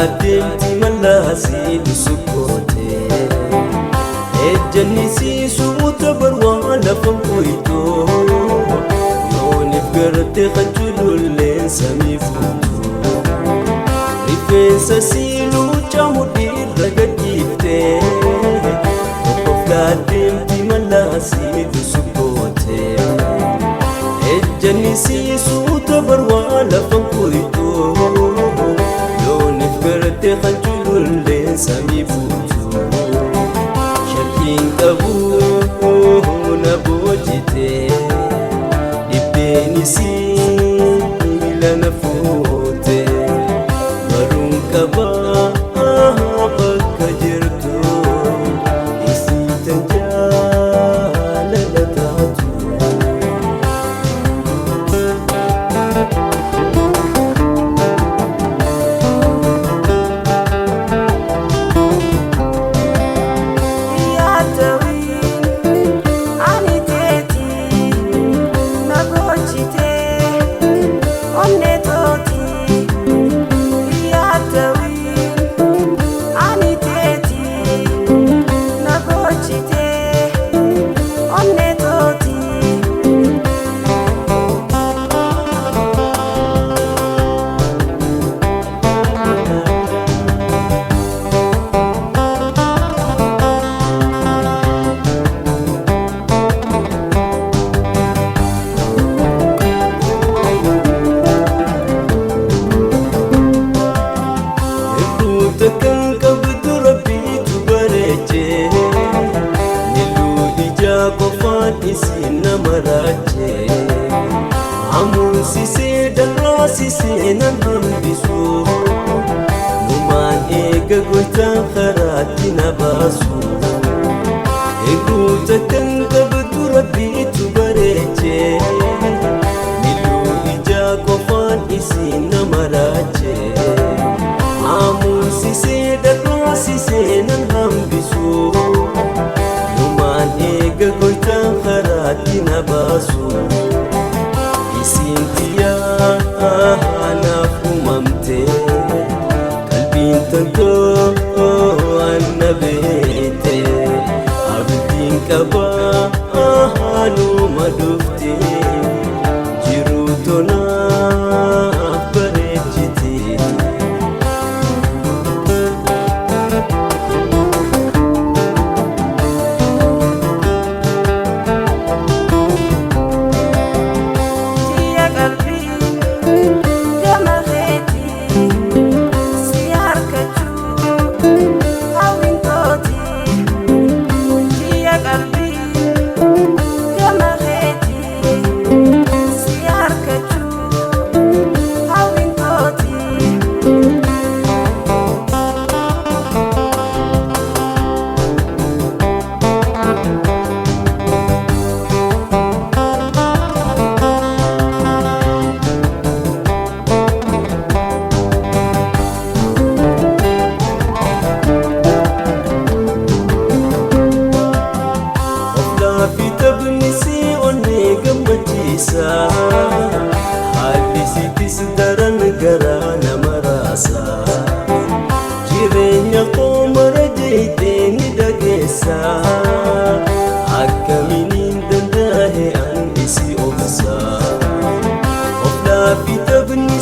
deemti mallaasii dhusukkoote ejjannisi suuta barwaa lafa qoytoo yoonif garte kan jululleen samii fuutuu rifeensa siiluu caamudhiirra gadhiiftee tokkoflaa deemti mallaasii dhusukkoote ejjannisi suuta barwaa lafa qoytoo garte kan jululleen samii fuutuu shakkiin qabu na boojitee dhibbeenisii miila na fuutee baruun qabaa bakka jirtu isii tan jaalala taatu. Isina marache amusise darasise nan hambisu numan ega goita kharati nabasu eguta kan kabtu rabbi tubareche nilu ija kofan isina marache amusise darasise nan hambisu ega goita kharati nabasu isintiya anafumamte qalbiin tanto annabete abdiin qaba anuma dhufte jiru tonaaf bareechite. Haalli sitis daran garaa nama raasa jireenya koo mara jeetee ni dhageessa akkamiin danda'e an isi obsa of laafi taphni